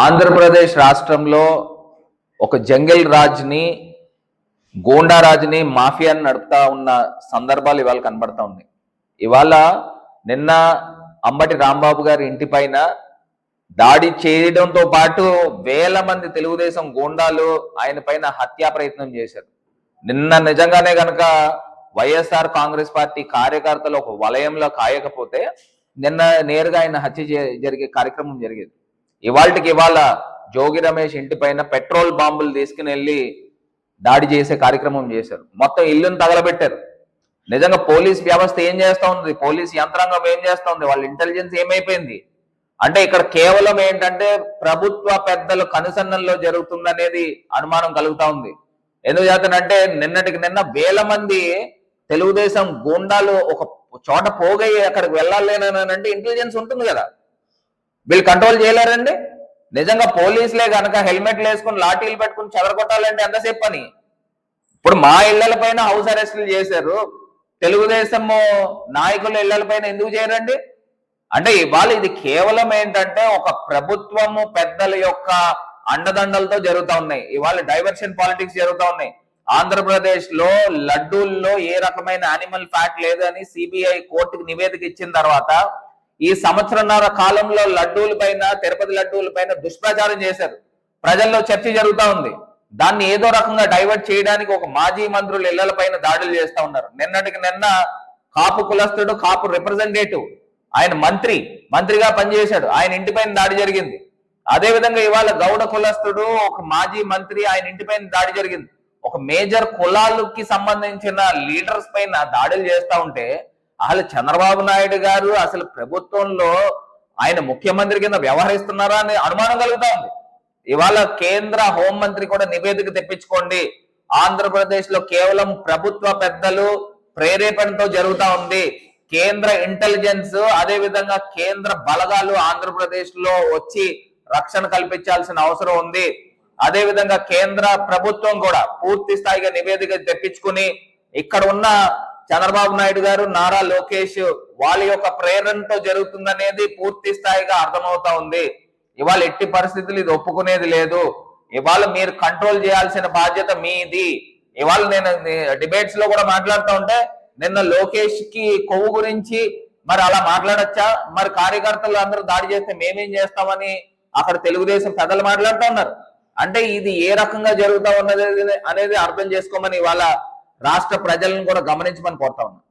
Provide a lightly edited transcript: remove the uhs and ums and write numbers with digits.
ఆంధ్రప్రదేశ్ రాష్ట్రంలో ఒక జంగిల్ రాజ్ని, గోండా రాజ్ని, మాఫియాని నడుపుతా ఉన్న సందర్భాలు ఇవాళ కనబడతా ఉన్నాయి. ఇవాళ నిన్న అంబటి రాంబాబు గారి ఇంటి పైన దాడి చేయడంతో పాటు వేల మంది తెలుగుదేశం గోండాలు ఆయన పైన హత్యా ప్రయత్నం చేశారు. నిన్న నిజంగానే గనక వైఎస్ఆర్ కాంగ్రెస్ పార్టీ కార్యకర్తలు ఒక వలయంలో కాయకపోతే నిన్న నేరుగా ఆయన హత్య జరిగే కార్యక్రమం జరిగేది. ఇవాళ జోగి రమేష్ ఇంటి పైన పెట్రోల్ బాంబులు తీసుకుని వెళ్ళి దాడి చేసే కార్యక్రమం చేశారు. మొత్తం ఇల్లును తగలబెట్టారు. నిజంగా పోలీస్ వ్యవస్థ ఏం చేస్తా ఉంది, పోలీస్ యంత్రాంగం ఏం చేస్తా ఉంది, వాళ్ళ ఇంటెలిజెన్స్ ఏమైపోయింది అంటే ఇక్కడ కేవలం ఏంటంటే ప్రభుత్వ పెద్దలు కనుసన్నల్లో జరుగుతుందనేది అనుమానం కలుగుతా ఉంది. ఎందుకు చేతనంటే నిన్నటికి నిన్న వేల మంది తెలుగుదేశం గూండాలు ఒక చోట పోగయ్యి అక్కడికి వెళ్ళాలేనంటే ఇంటెలిజెన్స్ ఉంటుంది కదా, వీళ్ళు కంట్రోల్ చేయలేరండి. నిజంగా పోలీసులే కనుక హెల్మెట్లు వేసుకుని లాఠీలు పెట్టుకుని చెదరగొట్టాలంటే ఎంతసేపు పని. ఇప్పుడు మా ఇళ్ల పైన హౌస్ అరెస్టులు చేశారు, తెలుగుదేశం నాయకుల ఇళ్ల పైన ఎందుకు చేయరండి? అంటే ఇవాళ ఇది కేవలం ఏంటంటే ఒక ప్రభుత్వము పెద్దల యొక్క అండదండలతో జరుగుతూ ఉన్నాయి. ఇవాళ డైవర్షన్ పాలిటిక్స్ జరుగుతూ ఉన్నాయి. ఆంధ్రప్రదేశ్ లో లడ్డూల్లో ఏ రకమైన యానిమల్ ఫ్యాట్ లేదు అని సిబిఐ కోర్టుకు నివేదిక ఇచ్చిన తర్వాత ఈ సంవత్సరంన్నర కాలంలో లడ్డూల పైన, తిరుపతి లడ్డూల పైన దుష్ప్రచారం చేశారు. ప్రజల్లో చర్చ జరుగుతూ ఉంది. దాన్ని ఏదో రకంగా డైవర్ట్ చేయడానికి ఒక మాజీ మంత్రులు ఇళ్ల పైన దాడులు చేస్తూ ఉన్నారు. నిన్నటికి నిన్న కాపు కులస్తుడు, కాపు రిప్రజెంటేటివ్, ఆయన మంత్రిగా పనిచేశాడు, ఆయన ఇంటి పైన దాడి జరిగింది. అదే విధంగా ఇవాళ గౌడ కులస్తుడు, ఒక మాజీ మంత్రి, ఆయన ఇంటి పైన దాడి జరిగింది. ఒక మేజర్ కులాలకి సంబంధించిన లీడర్స్ పైన దాడులు చేస్తూ ఉంటే అసలు చంద్రబాబు నాయుడు గారు అసలు ప్రభుత్వంలో ఆయన ముఖ్యమంత్రి కింద వ్యవహరిస్తున్నారా అని అనుమానం కలుగుతా ఉంది. ఇవాళ కేంద్ర హోంమంత్రి కూడా నివేదిక తెప్పించుకోండి, ఆంధ్రప్రదేశ్ లో కేవలం ప్రభుత్వ పెద్దలు ప్రేరేపణతో జరుగుతా ఉంది. కేంద్ర ఇంటెలిజెన్స్ అదే విధంగా కేంద్ర బలగాలు ఆంధ్రప్రదేశ్ లో వచ్చి రక్షణ కల్పించాల్సిన అవసరం ఉంది. అదే విధంగా కేంద్ర ప్రభుత్వం కూడా పూర్తి స్థాయిగా నివేదిక తెప్పించుకుని ఇక్కడ ఉన్న చంద్రబాబు నాయుడు గారు, నారా లోకేష్ వాళ్ళ యొక్క ప్రేరణతో జరుగుతుందనేది పూర్తి స్థాయిగా అర్థమవుతా ఉంది. ఇవాళ ఎట్టి పరిస్థితులు ఇది ఒప్పుకునేది లేదు. ఇవాళ మీరు కంట్రోల్ చేయాల్సిన బాధ్యత మీది. ఇవాళ నేను డిబేట్స్ లో కూడా మాట్లాడుతూ ఉంటే నిన్న లోకేష్ కి కొవ్వు గురించి మరి అలా మాట్లాడచ్చా, మరి కార్యకర్తలు అందరూ దాడి చేస్తే మేమేం చేస్తామని అక్కడ తెలుగుదేశం పెద్దలు మాట్లాడుతూ ఉన్నారు. అంటే ఇది ఏ రకంగా జరుగుతా ఉన్నది అనేది అర్థం చేసుకోమని ఇవాళ రాష్ట్ర ప్రజలను కూడా గమనించమని కోరుతా ఉన్నాం.